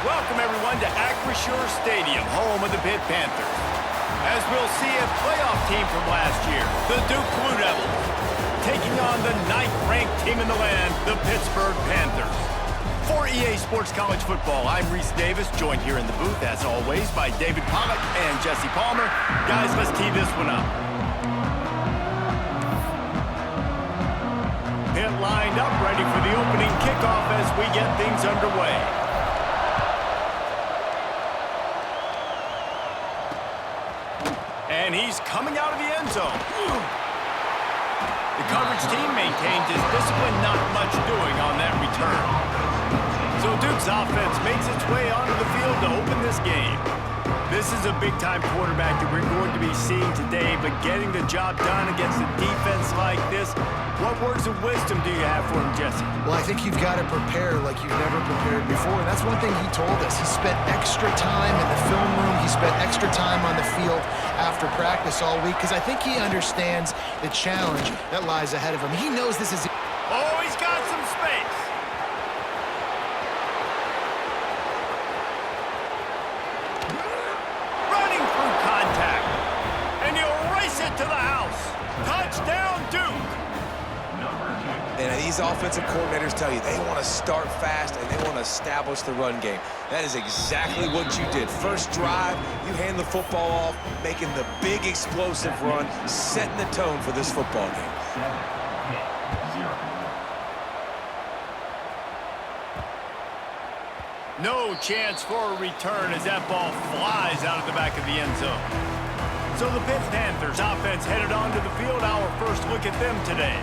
Welcome, everyone, to Acrisure Stadium, home of the Pitt Panthers. As we'll see, a playoff team from last year, the Duke Blue Devils, taking on the 9th-ranked team in the land, the Pittsburgh Panthers. For EA Sports College Football, I'm Reese Davis, joined here in the booth, as always, by David Pollack and Jesse Palmer. Guys, let's tee this one up. Pitt lined up, ready for the opening kickoff as we get things underway. And he's coming out of the end zone. The coverage team maintains his discipline, not much doing on that return. So Duke's offense makes its way onto the field to open this game. This is a big-time quarterback that we're going to be seeing today, but getting the job done against a defense like this, what words of wisdom do you have for him, Jesse? Well, I think you've got to prepare like you've never prepared before, and that's one thing he told us. He spent extra time in the film room. He spent extra time on the field after practice all week, because I think he understands the challenge that lies ahead of him. He knows this is... Oh, he's got some space. Running through contact. And he'll race it to the house. Touchdown, Duke. And these offensive coordinators tell you they want to start fast and they want to establish the run game. That is exactly what you did. First drive, you hand the football off, making the big explosive run, setting the tone for this football game. No chance for a return as that ball flies out of the back of the end zone. So the Pitt Panthers offense headed onto the field. Our first look at them today.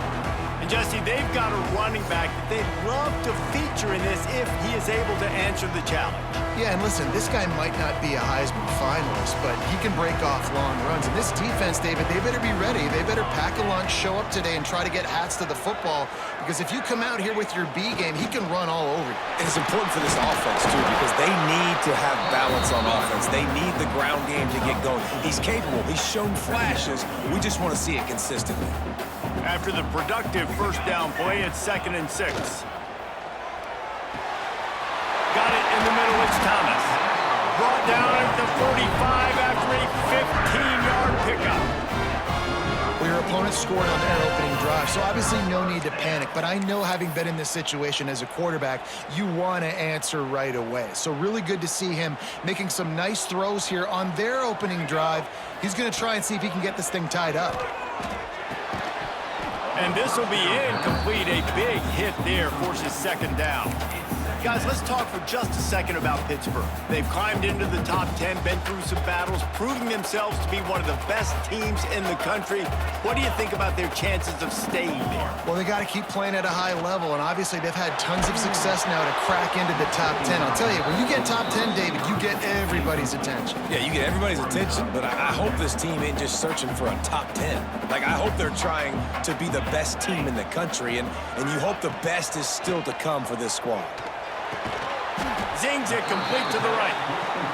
And Jesse, they've got a running back that they'd love to feature in this if he is able to answer the challenge. Yeah, and listen, this guy might not be a Heisman finalist, but he can break off long runs. And this defense, David, they better be ready. They better pack a lunch, show up today, and try to get hats to the football. Because if you come out here with your B game, he can run all over you. And it's important for this offense, too, because they need to have balance on offense. They need the ground game to get going. He's capable. He's shown flashes. We just want to see it consistently. After the productive first down play, it's 2nd and 6. Got it in the middle, it's Thomas. Brought down at the 45 after a 15-yard pickup. Well, your opponent scored on their opening drive, so obviously no need to panic. But I know, having been in this situation as a quarterback, you want to answer right away. So really good to see him making some nice throws here on their opening drive. He's going to try and see if he can get this thing tied up. And this will be incomplete. A big hit there forces 2nd down. Guys, let's talk for just a second about Pittsburgh. They've climbed into the top 10, been through some battles, proving themselves to be one of the best teams in the country. What do you think about their chances of staying there? Well, they got to keep playing at a high level, and obviously they've had tons of success now to crack into the top 10. I'll tell you, when you get top 10, David, you get everybody's attention. Yeah, you get everybody's attention, but I hope this team ain't just searching for a top 10. Like, I hope they're trying to be the best team in the country, and you hope the best is still to come for this squad. Zings it complete to the right.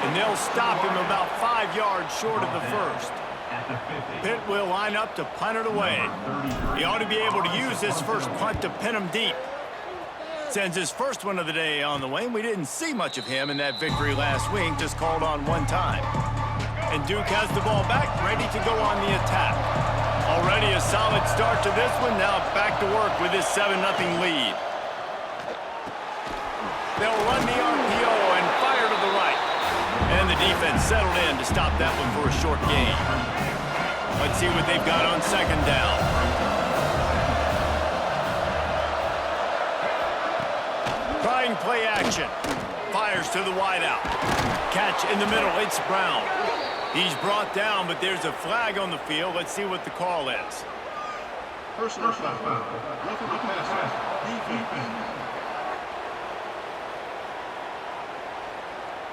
And they'll stop him about 5 yards short of the first. Pitt will line up to punt it away. He ought to be able to use this first punt to pin him deep. Sends his first one of the day on the way. We didn't see much of him in that victory last week, just called on one time. And Duke has the ball back, ready to go on the attack. Already a solid start to this one. Now back to work with this 7-0 lead. They'll run the RPO and fire to the right. And the defense settled in to stop that one for a short gain. Let's see what they've got on 2nd down. Trying play action. Fires to the wideout. Catch in the middle. It's Brown. He's brought down, but there's a flag on the field. Let's see what the call is. Personal foul.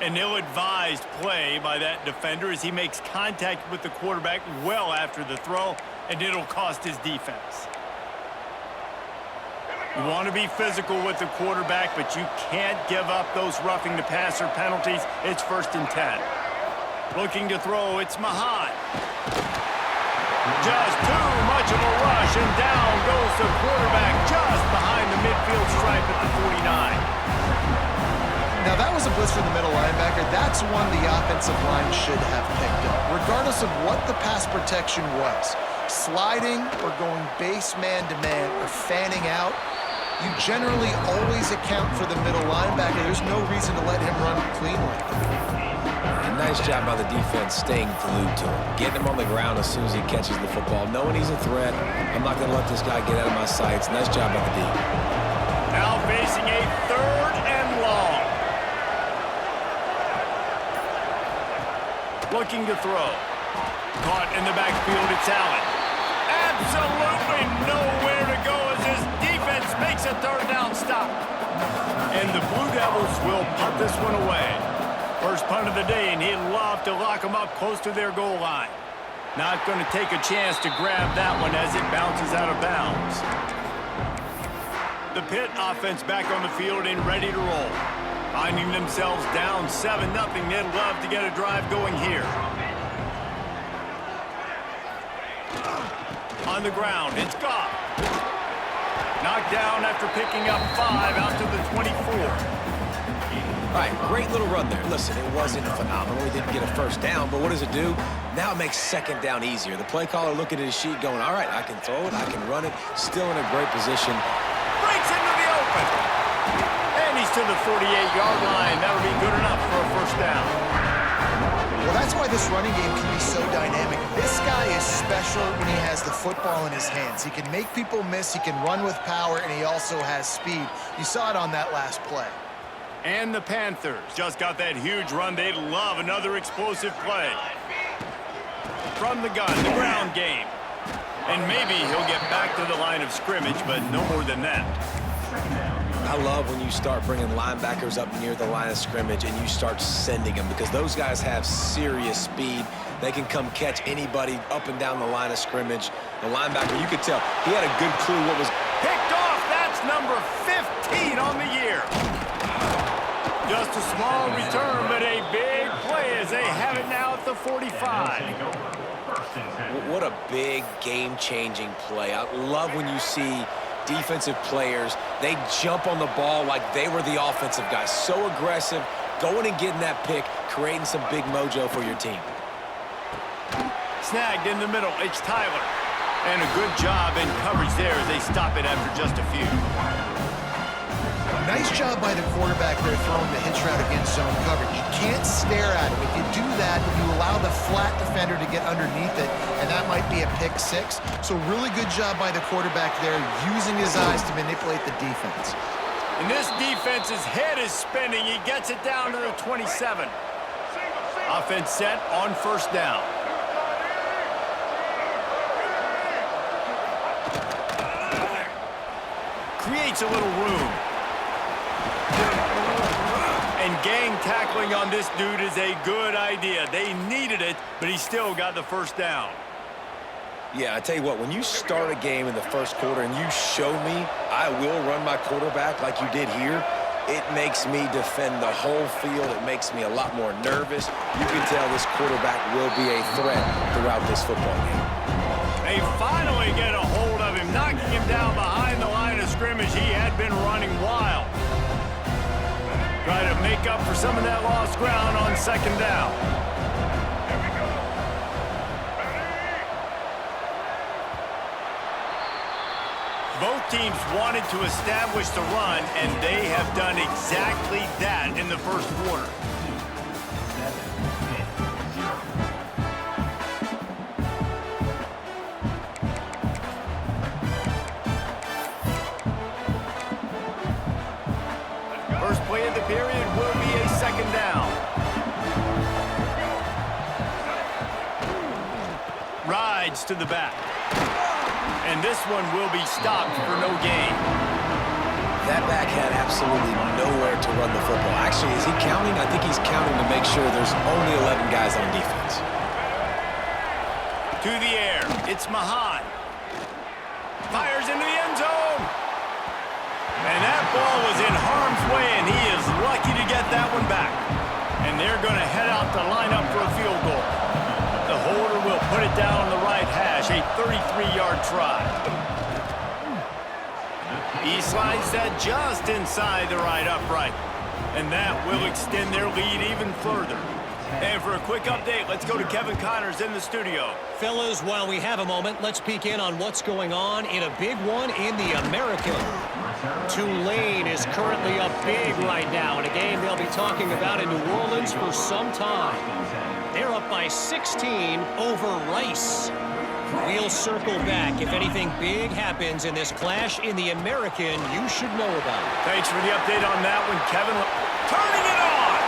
An ill-advised play by that defender as he makes contact with the quarterback well after the throw, and it'll cost his defense. You want to be physical with the quarterback, but you can't give up those roughing the passer penalties. It's 1st and 10. Looking to throw, it's Mahan. Just too much of a rush, and down goes the quarterback just behind the midfield stripe at the 49. Now, that was a blitz from the middle linebacker. That's one the offensive line should have picked up, regardless of what the pass protection was. Sliding or going base man-to-man or fanning out, you generally always account for the middle linebacker. There's no reason to let him run clean like that. Nice job by the defense staying glued to him, getting him on the ground as soon as he catches the football, knowing he's a threat. I'm not going to let this guy get out of my sights. Nice job by the D. Now facing a 3rd and long. Looking to throw. Caught in the backfield, it's Allen. Absolutely nowhere to go as his defense makes a 3rd down stop. And the Blue Devils will punt this one away. First punt of the day, and he'd love to lock them up close to their goal line. Not going to take a chance to grab that one as it bounces out of bounds. The Pitt offense back on the field and ready to roll. Finding themselves down 7-0, they'd love to get a drive going here. On the ground, it's Goff. Knocked down after picking up 5 out to the 24. All right, great little run there. Listen, it wasn't phenomenal. He didn't get a first down, but what does it do? Now it makes 2nd down easier. The play caller looking at his sheet going, all right, I can throw it, I can run it. Still in a great position. Breaks into the open. And he's to the 48-yard line. That'll be good enough for a first down. Well, that's why this running game can be so dynamic. This guy is special when he has the football in his hands. He can make people miss, he can run with power, and he also has speed. You saw it on that last play. And the Panthers just got that huge run. They'd love another explosive play. From the gun, the ground game. And maybe he'll get back to the line of scrimmage, but no more than that. I love when you start bringing linebackers up near the line of scrimmage and you start sending them, because those guys have serious speed. They can come catch anybody up and down the line of scrimmage. The linebacker, you could tell, he had a good clue what was picked off. That's number 15 on the year. Just a small return, but a big play as they have it now at the 45. What a big game-changing play. I love when you see defensive players, they jump on the ball like they were the offensive guys. So aggressive, going and getting that pick, creating some big mojo for your team. Snagged in the middle, it's Tyler. And a good job in coverage there as they stop it after just a few. Nice job by the quarterback there throwing the hitch route against zone coverage. You can't stare at him. If you do that, you allow the flat defender to get underneath it, and that might be a pick 6. So really good job by the quarterback there, using his eyes to manipulate the defense. And this defense's head is spinning. He gets it down to the 27. Offense set on first down. Creates a little room. And gang tackling on this dude is a good idea. They needed it, but he still got the first down. Yeah, I tell you what, when you start a game in the first quarter and you show me I will run my quarterback like you did here, it makes me defend the whole field. It makes me a lot more nervous. You can tell this quarterback will be a threat throughout this football game. They finally get a hold of him, knocking him down behind the line of scrimmage. He had been running wild. Try to make up for some of that lost ground on second down. Both teams wanted to establish the run, and they have done exactly that in the first quarter. First play of the period will be a second down. Rides to the back. And this one will be stopped for no gain. That back had absolutely nowhere to run the football. Actually, is he counting? I think he's counting to make sure there's only 11 guys on defense. To the air, it's Mahan. Fires into the end zone. And that ball was in harm's way, and he is lucky to get that one back. And they're going to head out to line up for a field goal. The holder will put it down on the right hash, a 33-yard try. He slides that just inside the right upright. And that will extend their lead even further. And for a quick update, let's go to Kevin Connors in the studio. Fellas, while we have a moment, let's peek in on what's going on in a big one in the American. Tulane is currently up big right now in a game they'll be talking about in New Orleans for some time. They're up by 16 over Rice. We'll circle back. If anything big happens in this clash in the American, you should know about it. Thanks for the update on that one, Kevin. Turning it on!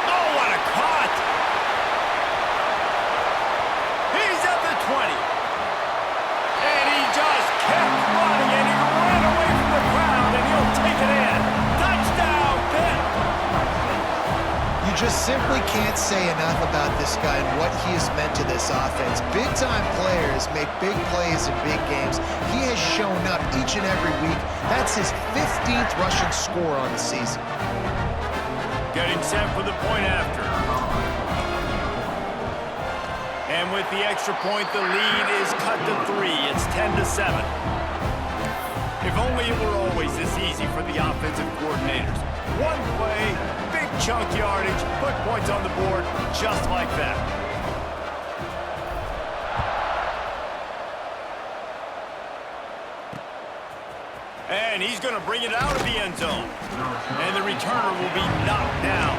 Oh, what a cut! He's at the 20. And he just kept running, and he ran away from the crowd, and he'll take it in. Touchdown, Pitt! You just simply can't say enough about this guy and what he has meant to this offense. Big-time players make big plays in big games. He has shown up each and every week. That's his 15th rushing score on the season. Getting set for the point after. And with the extra point, the lead is cut to 3. It's 10-7. If only it were always this easy for the offensive coordinators. One play, big chunk yardage, put points on the board just like that. And he's going to bring it out of the end zone. And the returner will be knocked down.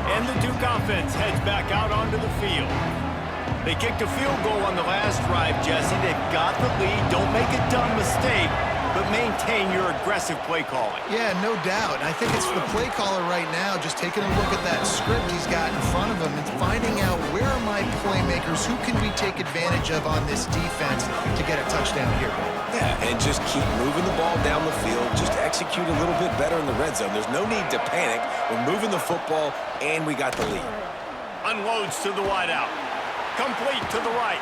And the Duke offense heads back out onto the field. They kicked a field goal on the last drive, Jesse. They've got the lead. Don't make a dumb mistake, but maintain your aggressive play calling. Yeah, no doubt. And I think it's the play caller right now just taking a look at that script he's got in front of him and finding out where are my playmakers, who can we take advantage of on this defense to get a touchdown here. Yeah, and just keep moving the ball down the field. Just execute a little bit better in the red zone. There's no need to panic. We're moving the football, and we got the lead. Unloads to the wideout. Complete to the right.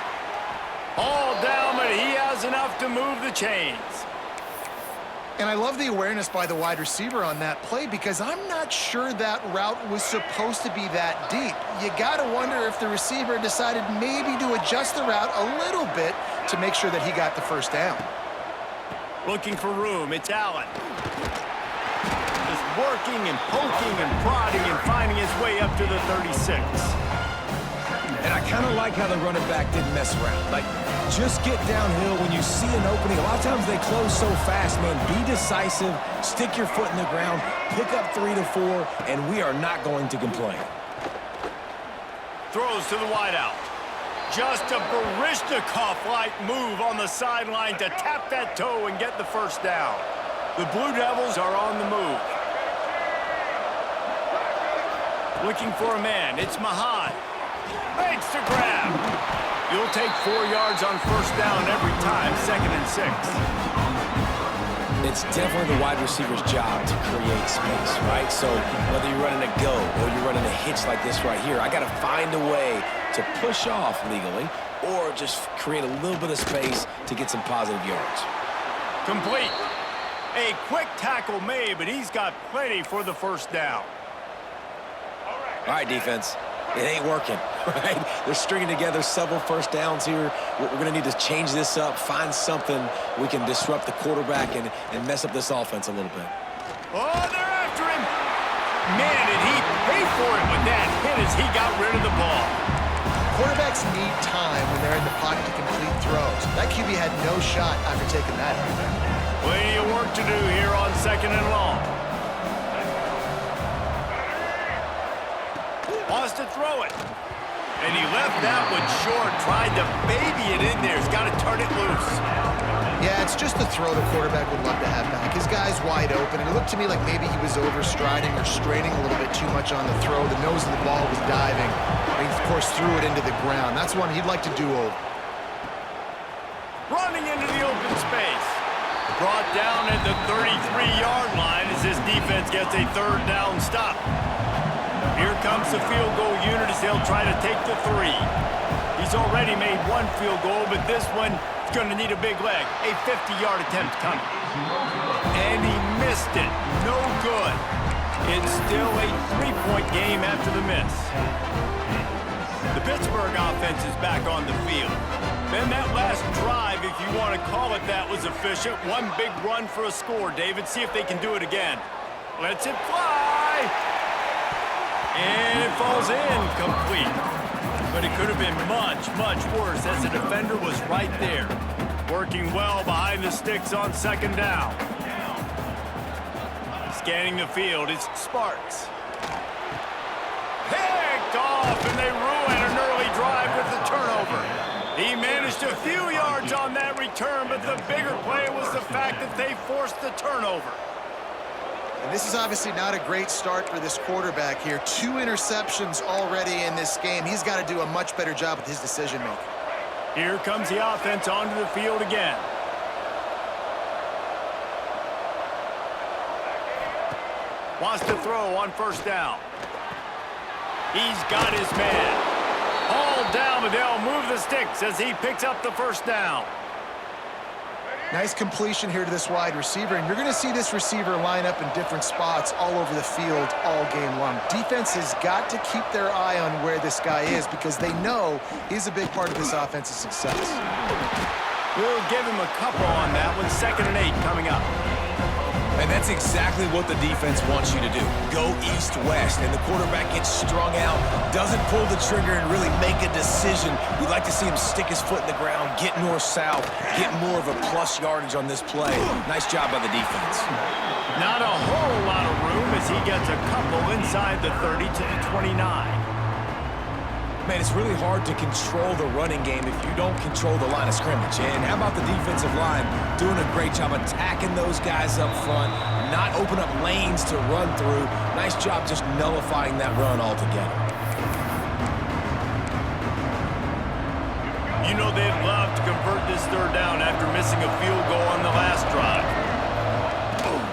All down, but he has enough to move the chains. And I love the awareness by the wide receiver on that play because I'm not sure that route was supposed to be that deep. You got to wonder if the receiver decided maybe to adjust the route a little bit to make sure that he got the first down. Looking for room, it's Allen. Just working and poking and prodding and finding his way up to the 36. And I kind of like how the running back didn't mess around. Like, just get downhill when you see an opening. A lot of times they close so fast, man. Be decisive, stick your foot in the ground, pick up 3 to 4, and we are not going to complain. Throws to the wideout. Just a Baryshnikov-like move on the sideline to tap that toe and get the first down. The Blue Devils are on the move. Looking for a man. It's Mahad. Makes the grab. You'll take 4 yards on first down every time, 2nd and 6. It's definitely the wide receiver's job to create space, right? So whether you're running a go or you're running a hitch like this right here, I got to find a way to push off legally or just create a little bit of space to get some positive yards. Complete. A quick tackle made, but he's got plenty for the first down. All right, defense. It ain't working, right? They're stringing together several first downs here. We're going to need to change this up, find something we can disrupt the quarterback and mess up this offense a little bit. Oh, they're after him. Man, did he pay for it with that hit as he got rid of the ball. Quarterbacks need time when they're in the pocket to complete throws. That QB had no shot after taking that hit. Plenty of work to do here on 2nd and long. Wants to throw it. And he left that one short. Tried to baby it in there. He's got to turn it loose. Yeah, it's just the throw the quarterback would love to have back. His guy's wide open. And it looked to me like maybe he was overstriding or straining a little bit too much on the throw. The nose of the ball was diving. And he, of course, threw it into the ground. That's one he'd like to do over. Running into the open space. Brought down at the 33-yard line as this defense gets a 3rd down stop. Here comes the field goal unit as they'll try to take the 3. He's already made 1 field goal, but this one is going to need a big leg. A 50-yard attempt coming. And he missed it. No good. It's still a 3-point game after the miss. The Pittsburgh offense is back on the field. Then that last drive, if you want to call it that, was efficient. One big run for a score, David. See if they can do it again. Lets it fly. And it falls in complete. But it could have been much, much worse as the defender was right there. Working well behind the sticks on second down. Scanning the field, it's Sparks. Picked off, and they ruin an early drive with the turnover. He managed a few yards on that return, but the bigger play was the fact that they forced the turnover. And this is obviously not a great start for this quarterback here. 2 interceptions already in this game. He's got to do a much better job with his decision-making. Here comes the offense onto the field again. Wants to throw on first down. He's got his man. All down, but they'll move the sticks as he picks up the first down. Nice completion here to this wide receiver, and you're going to see this receiver line up in different spots all over the field all game long. Defense has got to keep their eye on where this guy is because they know he's a big part of this offense's success. We'll give him a couple on that one. 2nd and 8 coming up. And that's exactly what the defense wants you to do. Go east-west, and the quarterback gets strung out, doesn't pull the trigger and really make a decision. We'd like to see him stick his foot in the ground, get north-south, get more of a plus yardage on this play. Nice job by the defense. Not a whole lot of room as he gets a couple inside the 30 to the 29. Man, it's really hard to control the running game if you don't control the line of scrimmage. And how about the defensive line doing a great job attacking those guys up front, not open up lanes to run through. Nice job just nullifying that run altogether. You know they'd love to convert this 3rd down after missing a field goal on the last drive. Boom.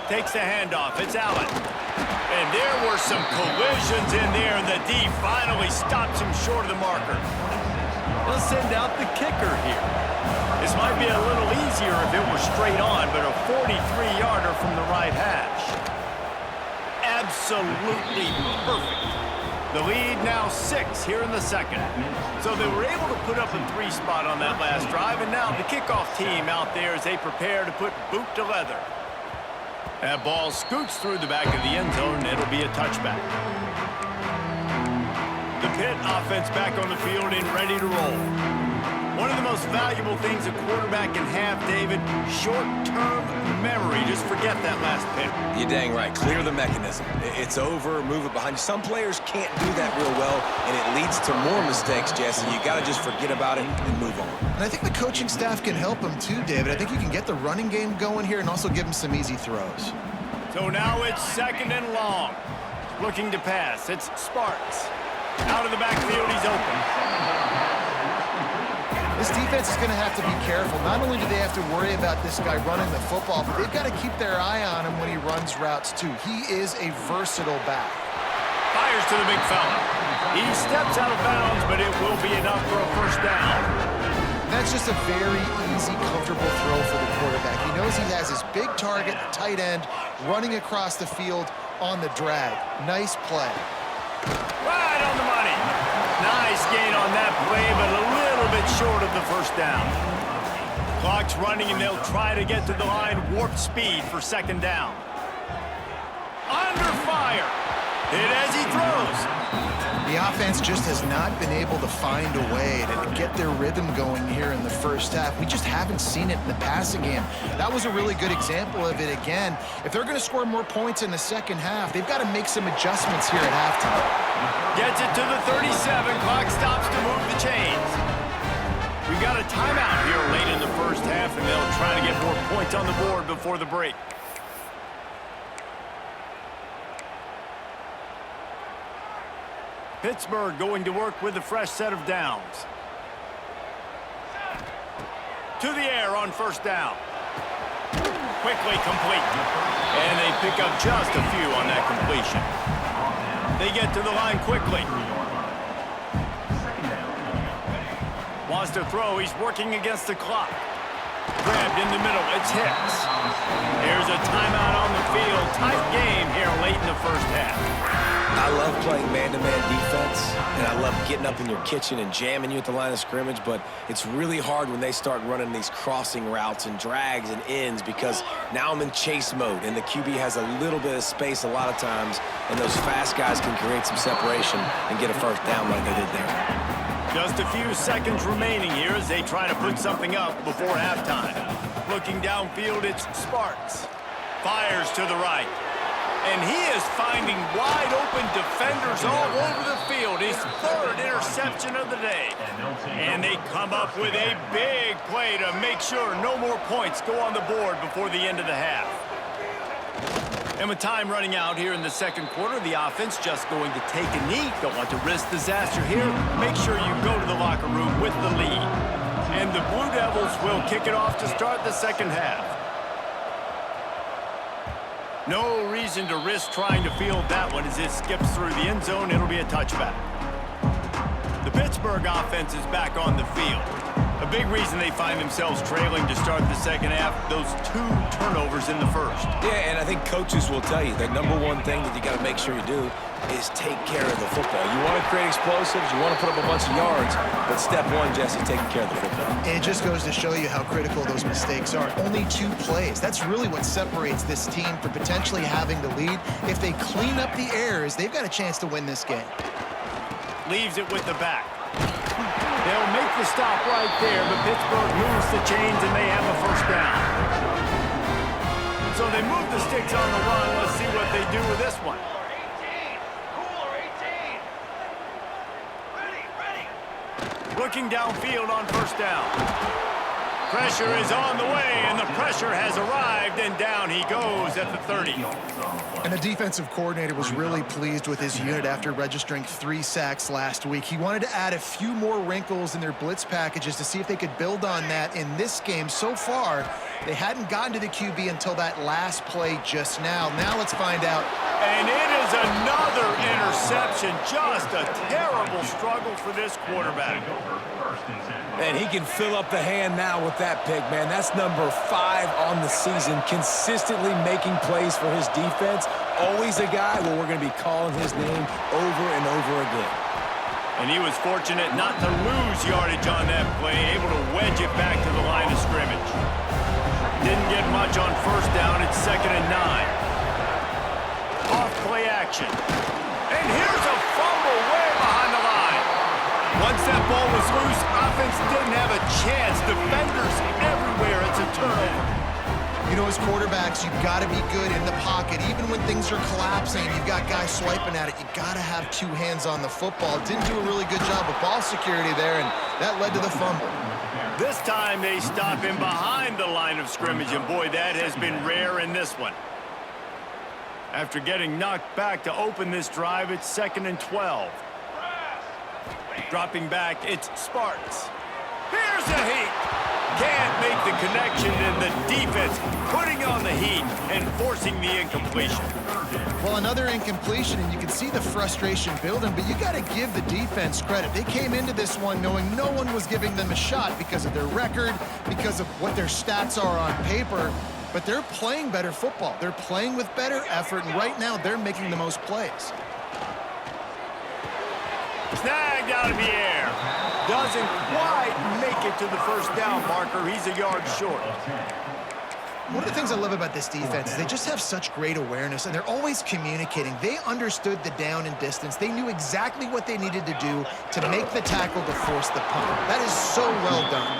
Takes the handoff. It's Allen. And there were some collisions in there, and the D finally stops him short of the marker. They'll send out the kicker here. This might be a little easier if it were straight on, but a 43-yarder from the right hash. Absolutely perfect. The lead now 6 here in the 2nd. So they were able to put up a 3 spot on that last drive, and now the kickoff team out there as they prepare to put boot to leather. That ball scoots through the back of the end zone, and it'll be a touchback. The Pitt offense back on the field and ready to roll. One of the most valuable things a quarterback can have, David, short-term memory. Just forget that last pick. You're dang right. Clear the mechanism. It's over, move it behind you. Some players can't do that real well, and it leads to more mistakes, Jesse. You got to just forget about it and move on. And I think the coaching staff can help him too, David. I think you can get the running game going here and also give him some easy throws. So now it's 2nd and long. Looking to pass. It's Sparks. Out of the backfield, he's open. This defense is going to have to be careful. Not only do they have to worry about this guy running the football, but they've got to keep their eye on him when he runs routes too. He is a versatile back. Fires to the big fella. He steps out of bounds, but it will be enough for a first down. That's just a very easy, comfortable throw for the quarterback. He knows he has his big target, the tight end, running across the field on the drag. Nice play. Right on the money. Nice gain on that play, but a little bit short of the first down. Clock's running, and they'll try to get to the line warp speed for 2nd down. Under fire. Hit as he throws. The offense just has not been able to find a way to get their rhythm going here in the first half. We just haven't seen it in the passing game. That was a really good example of it again. If they're going to score more points in the 2nd half, they've got to make some adjustments here at halftime. Gets it to the 37. Clock stops to move the chains. We've got a timeout here late in the first half, and they'll try to get more points on the board before the break. Pittsburgh going to work with a fresh set of downs. To the air on first down. Quickly complete. And they pick up just a few on that completion. They get to the line quickly. Wants to throw. He's working against the clock. Grabbed in the middle. It's Hicks. Here's a timeout on the field. Tight game here late in the first half. I love playing man-to-man defense, and I love getting up in your kitchen and jamming you at the line of scrimmage, but it's really hard when they start running these crossing routes and drags and ends because now I'm in chase mode, and the QB has a little bit of space a lot of times, and those fast guys can create some separation and get a first down like they did there. Just a few seconds remaining here as they try to put something up before halftime. Looking downfield, it's Sparks. Fires to the right. And he is finding wide-open defenders all over the field. His third interception of the day. And they come up with a big play to make sure no more points go on the board before the end of the half. And with time running out here in the second quarter, the offense just going to take a knee. Don't want to risk disaster here. Make sure you go to the locker room with the lead. And the Blue Devils will kick it off to start the second half. No reason to risk trying to field that one as it skips through the end zone. It'll be a touchback. The Pittsburgh offense is back on the field. A big reason they find themselves trailing to start the second half, those 2 turnovers in the first. Yeah, and I think coaches will tell you that number one thing that you got to make sure you do is take care of the football. You want to create explosives, you want to put up a bunch of yards, but step one, Jesse, taking care of the football. And it just goes to show you how critical those mistakes are. Only 2 plays. That's really what separates this team from potentially having the lead. If they clean up the errors, they've got a chance to win this game. Leaves it with the back. They'll make the stop right there, but Pittsburgh moves the chains and they have a first down. So they move the sticks on the run. Let's see what they do with this one. Looking downfield on first down. Pressure is on the way, and the pressure has arrived, and down he goes at the 30. And the defensive coordinator was really pleased with his unit after registering 3 sacks last week. He wanted to add a few more wrinkles in their blitz packages to see if they could build on that in this game. So far, they hadn't gotten to the QB until that last play just now. Now let's find out. And it is another interception. Just a terrible struggle for this quarterback. And he can fill up the hand now with that pick, man. That's number 5 on the season, consistently making plays for his defense. Always a guy where we're going to be calling his name over and over again. And he was fortunate not to lose yardage on that play, able to wedge it back to the line of scrimmage. Didn't get much on first down. It's 2nd and 9. Off play action. And here's a fumble way behind the line. Once that ball was loose, offense didn't have a chance. Defenders everywhere. It's a turnover. You know, as quarterbacks, you've got to be good in the pocket. Even when things are collapsing, you've got guys swiping at it. You've got to have 2 hands on the football. Didn't do a really good job of ball security there, and that led to the fumble. This time they stop him behind the line of scrimmage, and boy, that has been rare in this one. After getting knocked back to open this drive, it's 2nd and 12. Dropping back, it's Sparks. Here's a heat. Can't make the connection, and the defense putting on the heat and forcing the incompletion. Well, another incompletion, and you can see the frustration building, but you got to give the defense credit. They came into this one knowing no one was giving them a shot because of their record, because of what their stats are on paper, but they're playing better football. They're playing with better effort, and right now they're making the most plays. Snagged out of the air. Doesn't quite make it to the first down marker. He's a yard short. One of the things I love about this defense is they just have such great awareness, and they're always communicating. They understood the down and distance. They knew exactly what they needed to do to make the tackle to force the punt. That is so well done.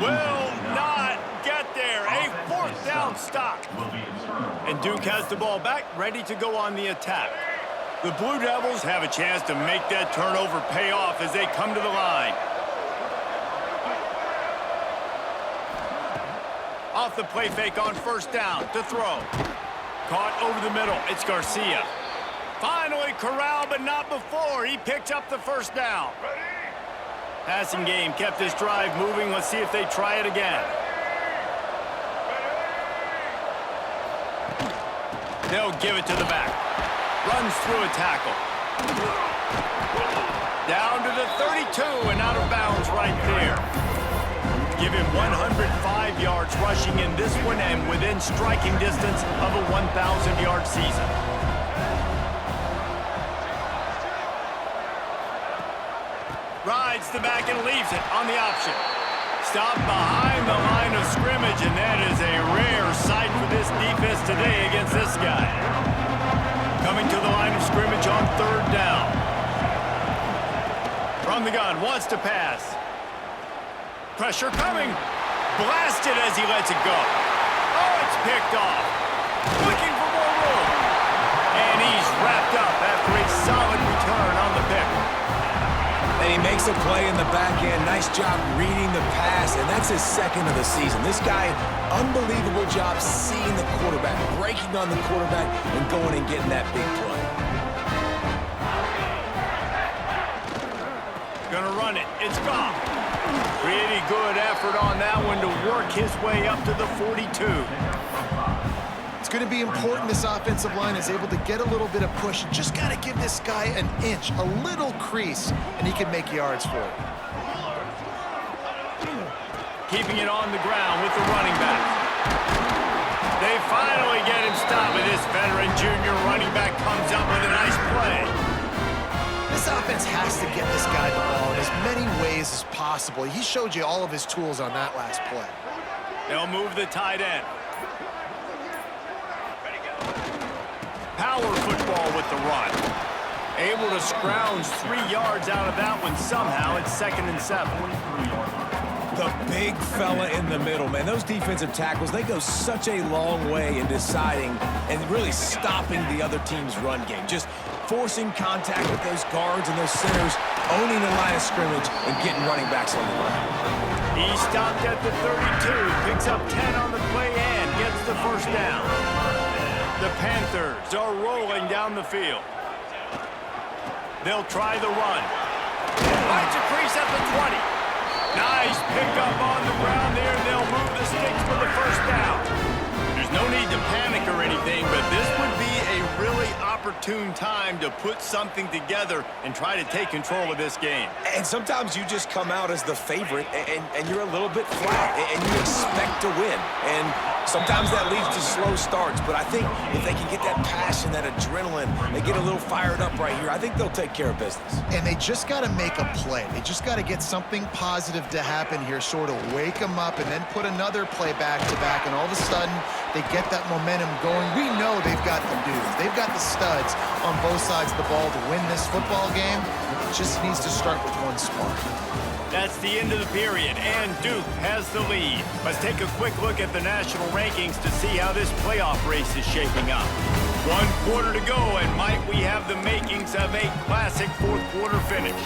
Will not get there. A 4th down stop. And Duke has the ball back, ready to go on the attack. The Blue Devils have a chance to make that turnover pay off as they come to the line. Off the play fake on first down to throw. Caught over the middle. It's Garcia. Finally corralled, but not before. He picks up the first down. Passing game kept this drive moving. Let's see if they try it again. They'll give it to the back. Runs through a tackle. Down to the 32 and out of bounds right there. Give him 105 yards rushing in this one and within striking distance of a 1,000-yard season. Rides the back and leaves it on the option. Stop behind the line of scrimmage, and that is a rare sight for this defense today against this guy. Coming to the line of scrimmage on 3rd down. From the gun, wants to pass. Pressure coming. Blasted as he lets it go. Oh, it's picked off. Looking for more room. And he's wrapped up after a solid return on the pick. And he makes a play in the back end. Nice job reading the pass, and that's his 2nd of the season. This guy, unbelievable job seeing the quarterback, breaking on the quarterback, and going and getting that big play. Gonna run it. It's gone. Pretty good effort on that one to work his way up to the 42. It's going to be important this offensive line is able to get a little bit of push. Just got to give this guy an inch, a little crease, and he can make yards for it. Keeping it on the ground with the running back. They finally get him stopped, and this veteran junior running back comes up with a nice play. This offense has to get this guy the ball in as many ways as possible. He showed you all of his tools on that last play. They'll move the tight end. Power football with the run. Able to scrounge 3 yards out of that one somehow. It's 2nd and 7. The big fella in the middle, man. Those defensive tackles, they go such a long way in deciding and really stopping the other team's run game. Just forcing contact with those guards and those centers, owning the line of scrimmage, and getting running backs on the run. He stopped at the 32, picks up 10 on the play and gets the 1st down. The Panthers are rolling down the field. They'll try the run. Finds a crease at the 20. Nice pickup on the ground there. They'll move the sticks for the 1st down. There's no need to panic or anything, but this would be a really opportune time to put something together and try to take control of this game. And sometimes you just come out as the favorite, and you're a little bit flat, and you expect to win. And sometimes that leads to slow starts, but I think if they can get that passion, that adrenaline, they get a little fired up right here, I think they'll take care of business. And they just got to make a play. They just got to get something positive to happen here, sort of wake them up and then put another play back-to-back, and all of a sudden they get that momentum going. We know they've got the dudes. They've got the studs on both sides of the ball to win this football game. It just needs to start with one spark. That's the end of the period, and Duke has the lead. Let's take a quick look at the national rankings to see how this playoff race is shaping up. 1 quarter to go, and might we have the makings of a classic 4th quarter finish.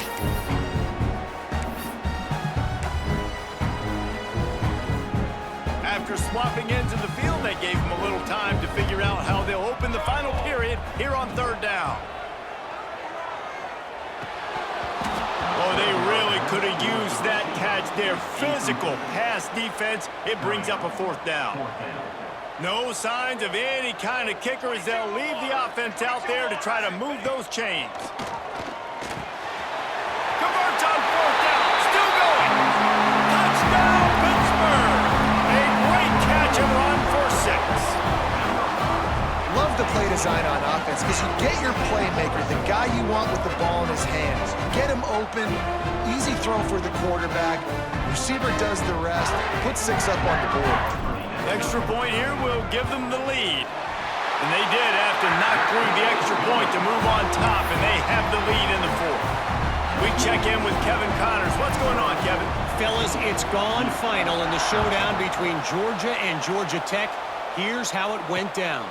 After swapping ends of the field, that gave them a little time to figure out how they'll open the final period here on 3rd down. Oh, they really could have used that catch there. Physical pass defense. It brings up a 4th down. No signs of any kind of kicker as they'll leave the offense out there to try to move those chains. Converts on 4th down. Still going. Touchdown, Pittsburgh. A great catch and run for 6. Love the play design on offense because you get your playmaker, the guy you want with the ball in his hands. Get him open, easy throw for the quarterback. Receiver does the rest, put 6 up on the board. Extra point here will give them the lead. And they did have to knock through the extra point to move on top, and they have the lead in the 4th. We check in with Kevin Connors. What's going on, Kevin? Fellas, it's gone final in the showdown between Georgia and Georgia Tech. Here's how it went down.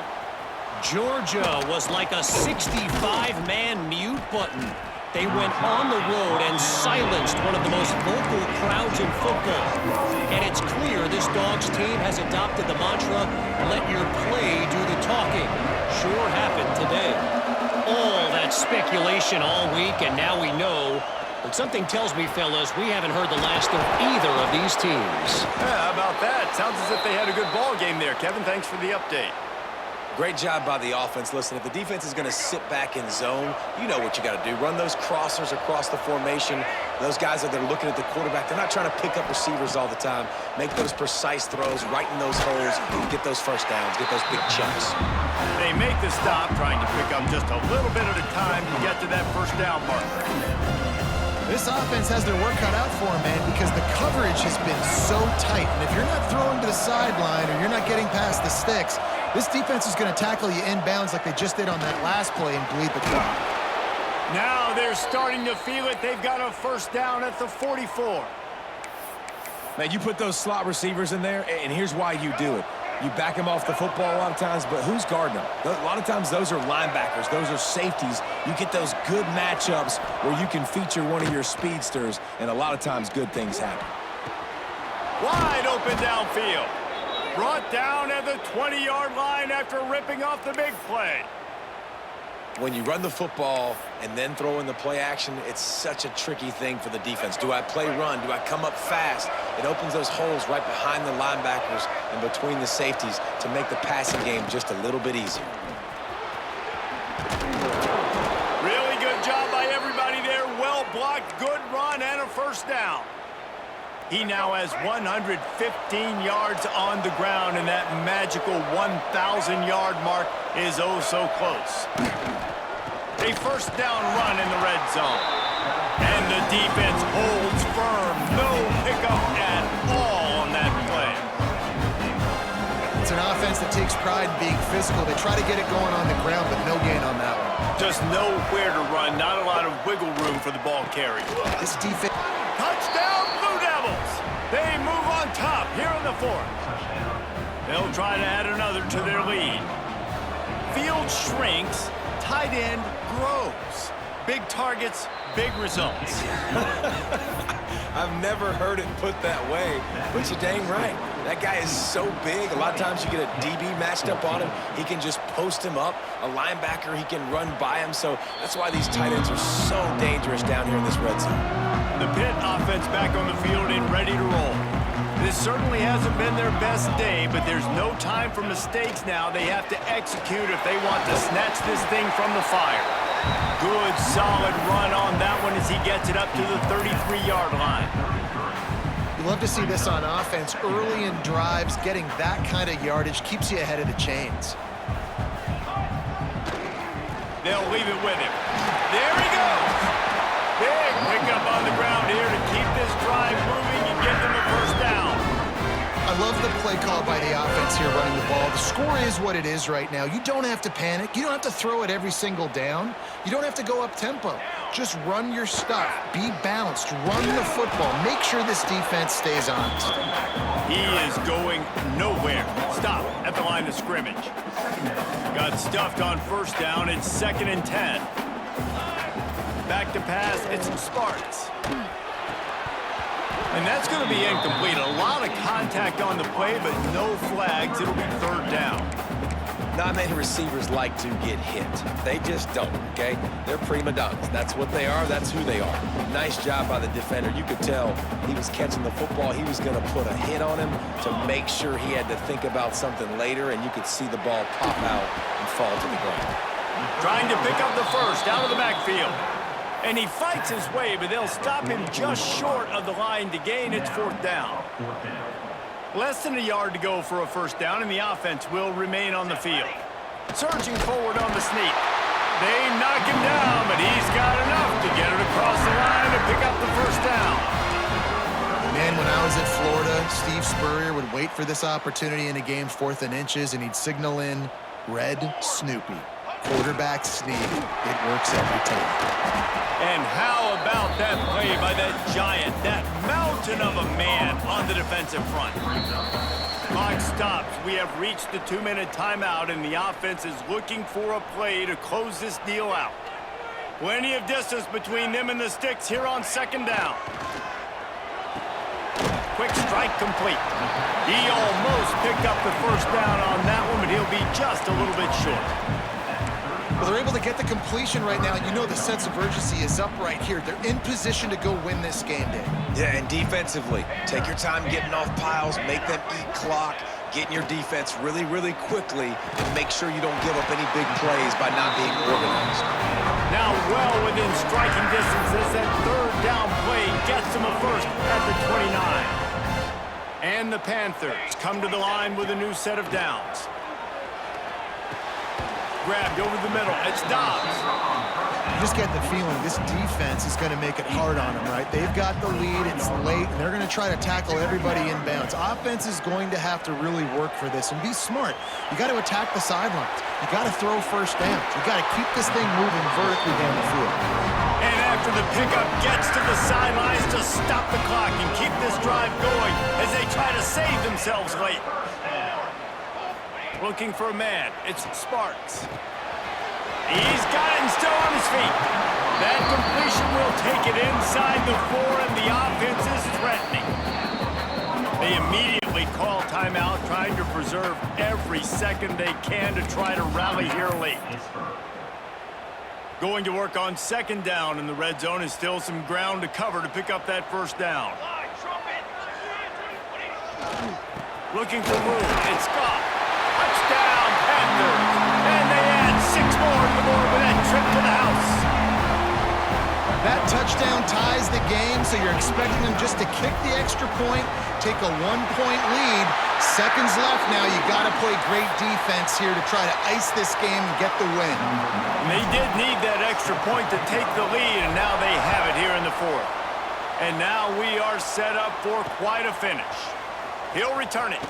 Georgia was like a 65-man mute button. They went on the road and silenced one of the most vocal crowds in football. And it's clear this Dogs team has adopted the mantra, let your play do the talking. Sure happened today. All that speculation all week, and now we know. But something tells me, fellas, we haven't heard the last of either of these teams. Yeah, how about that? Sounds as if they had a good ball game there. Kevin, thanks for the update. Great job by the offense. Listen, if the defense is going to sit back in zone, you know what you got to do. Run those crossers across the formation. Those guys that are looking at the quarterback, they're not trying to pick up receivers all the time. Make those precise throws, right in those holes, get those 1st downs, get those big chunks. They make the stop, trying to pick up just a little bit at a time to get to that 1st down marker. This offense has their work cut out for them, man, because the coverage has been so tight. And if you're not throwing to the sideline or you're not getting past the sticks, this defense is going to tackle you inbounds like they just did on that last play and bleed the clock. Now they're starting to feel it. They've got a first down at the 44. Man, you put those slot receivers in there, and here's why you do it. You back them off the football a lot of times, but who's guarding them? A lot of times those are linebackers. Those are safeties. You get those good matchups where you can feature one of your speedsters, and a lot of times good things happen. Wide open downfield. Brought down at the 20-yard line after ripping off the big play. When you run the football and then throw in the play action, it's such a tricky thing for the defense. Do I play run? Do I come up fast? It opens those holes right behind the linebackers and between the safeties to make the passing game just a little bit easier. Really good job by everybody there. Well blocked, good run, and a first down. He now has 115 yards on the ground, and that magical 1,000-yard mark is oh so close. A first down run in the red zone. And the defense holds firm. No pickup at all on that play. It's an offense that takes pride in being physical. They try to get it going on the ground, but no gain on that one. Just nowhere to run. Not a lot of wiggle room for the ball carrier. This defense... Touchdown, Blue Devils! They move on top here in the fourth. They'll try to add another to their lead. Field shrinks, tight end grows. Big targets, big results. I've never heard it put that way, but you're dang right. That guy is so big. A lot of times you get a DB matched up on him. He can just post him up. A linebacker, he can run by him. So that's why these tight ends are so dangerous down here in this red zone. The Pitt offense back on the field and ready to roll. This certainly hasn't been their best day, but there's no time for mistakes now. They have to execute if they want to snatch this thing from the fire. Good, solid run on that one as he gets it up to the 33-yard line. You love to see this on offense. Early in drives, getting that kind of yardage keeps you ahead of the chains. They'll leave it with him. There he goes. Big pickup on the ground here to keep this drive moving and get them a first down. I love the play call by the offense here running the ball. The score is what it is right now. You don't have to panic. You don't have to throw it every single down. You don't have to go up tempo. Just run your stuff. Be balanced. Run the football. Make sure this defense stays honest. He is going nowhere. Stop at the line of scrimmage. Got stuffed on first down. It's 2nd and 10. Back to pass. It's Sparks. And that's going to be incomplete. A lot of contact on the play, but no flags. It'll be 3rd down. Not many receivers like to get hit. They just don't, okay? They're prima donnas. That's what they are. That's who they are. Nice job by the defender. You could tell he was catching the football. He was going to put a hit on him to make sure he had to think about something later, and you could see the ball pop out and fall to the ground. Trying to pick up the first out of the backfield. And he fights his way, but they'll stop him just short of the line to gain. It's 4th down. Less than a yard to go for a first down, and the offense will remain on the field. Surging forward on the sneak. They knock him down, but he's got enough to get it across the line to pick up the first down. Man, when I was at Florida, Steve Spurrier would wait for this opportunity in a game 4th and inches, and he'd signal in Red Snoopy. Quarterback sneak. It works every time. And how about that play by that giant, that mountain of a man on the defensive front? Clock stops. We have reached the 2-minute timeout, and the offense is looking for a play to close this deal out. Plenty of distance between them and the sticks here on 2nd down. Quick strike complete. He almost picked up the first down on that one, but he'll be just a little bit short. Well, they're able to get the completion right now. You know the sense of urgency is up right here. They're in position to go win this game, Dave. Yeah, and defensively, take your time getting off piles, make them eat clock, get in your defense really, really quickly, and make sure you don't give up any big plays by not being organized. Now well within striking distance as that 3rd down play gets him a first at the 29. And the Panthers come to the line with a new set of downs. grabbed over the middle. It's Dobbs. You just get the feeling this defense is going to make it hard on them, right? They've got the lead, it's late, and they're going to try to tackle everybody inbounds. Offense is going to have to really work for this and be smart. You got to attack the sidelines. You got to throw first downs. You got to keep this thing moving vertically down the field. And after the pickup gets to the sidelines to stop the clock and keep this drive going as they try to save themselves late. Looking for a man. It's Sparks. He's got it and still on his feet. That completion will take it inside the 4, and the offense is threatening. They immediately call timeout, trying to preserve every second they can to try to rally here late. Going to work on second down in the red zone, and still some ground to cover to pick up that first down. Looking for room. It's Scott. Touchdown, Panthers. And they add 6 more to the board with that trip to the house. That touchdown ties the game, so you're expecting them just to kick the extra point, take a 1-point lead. Seconds left now. You got to play great defense here to try to ice this game and get the win. And they did need that extra point to take the lead, and now they have it here in the 4th. And now we are set up for quite a finish. He'll return it.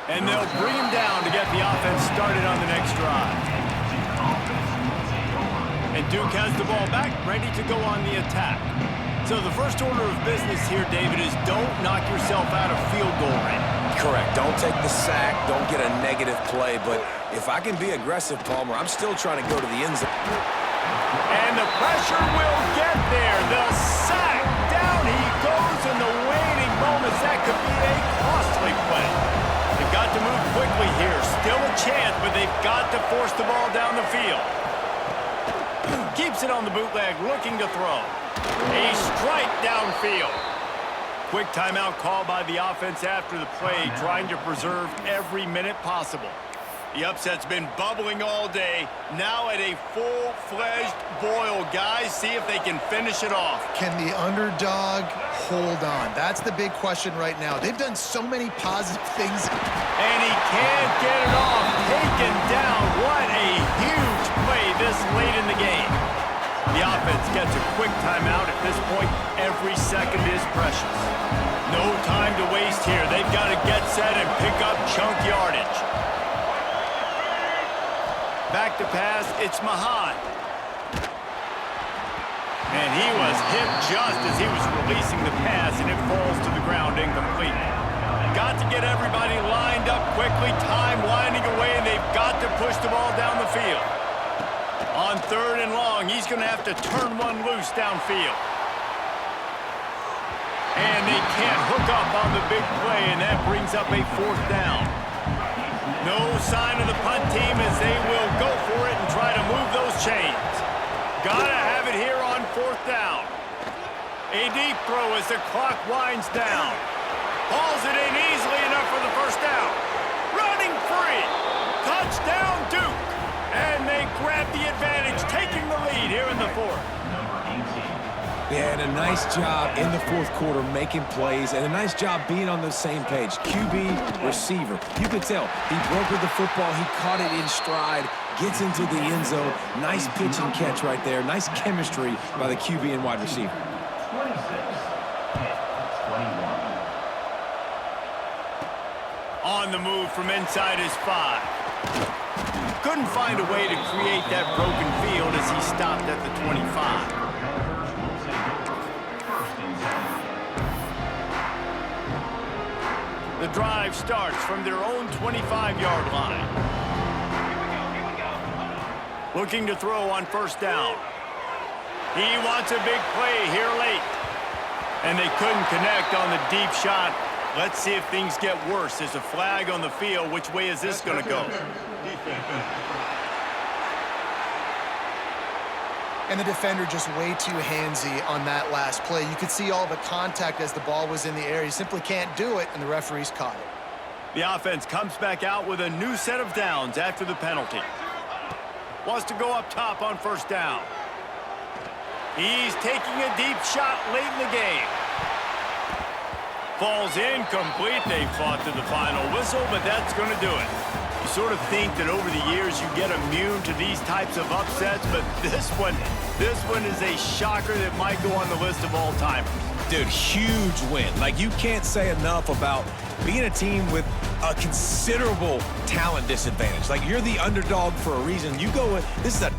And they'll bring him down to get the offense started on the next drive. And Duke has the ball back, ready to go on the attack. So the first order of business here, David, is don't knock yourself out of field goal range. Correct. Don't take the sack. Don't get a negative play. But if I can be aggressive, Palmer, I'm still trying to go to the end zone. And the pressure will get there. The sack. Down he goes in the waning moments. That could be a costly play. They've got to move quickly here. Still a chance, but they've got to force the ball down the field. Keeps it on the bootleg, looking to throw. A strike downfield. Quick timeout call by the offense after the play, trying to preserve every minute possible. The upset's been bubbling all day. Now at a full-fledged boil. Guys, see if they can finish it off. Can the underdog hold on? That's the big question right now. They've done so many positive things. And he can't get it off. Taken down. What a huge play this late in the game. The offense gets a quick timeout. At this point, every second is precious. No time to waste here. They've got to get set and pick up chunk yardage. Back to pass, it's Mahan. And he was hit just as he was releasing the pass, and it falls to the ground incomplete. Got to get everybody lined up quickly, time winding away, and they've got to push the ball down the field. On 3rd and long, he's going to have to turn one loose downfield. And they can't hook up on the big play, and that brings up a 4th down. No sign of the punt team as they will go for it and try to move those chains. Gotta have it here on 4th down. A deep throw as the clock winds down. Hauls it in easily enough for the first down. Running free. Touchdown, Duke. And they grab the advantage, taking the lead here in the 4th. Yeah, and a nice job in the 4th quarter making plays, and a nice job being on the same page. QB, receiver. You could tell he brokered the football. He caught it in stride, gets into the end zone. Nice pitch and catch right there. Nice chemistry by the QB and wide receiver. On the move from inside his 5. Couldn't find a way to create that broken field as he stopped at the 25. The drive starts from their own 25-yard line. Looking to throw on 1st down. He wants a big play here late. And they couldn't connect on the deep shot. Let's see if things get worse. There's a flag on the field. Which way is this going to go? And the defender just way too handsy on that last play. You could see all the contact as the ball was in the air. He simply can't do it, and the referees caught it. The offense comes back out with a new set of downs after the penalty. Wants to go up top on 1st down. He's taking a deep shot late in the game. Falls incomplete. They fought to the final whistle, but that's going to do it. You sort of think that over the years you get immune to these types of upsets, but this one is a shocker that might go on the list of all-timers. Dude, huge win. Like, you can't say enough about being a team with a considerable talent disadvantage. Like, you're the underdog for a reason. You go with, this is a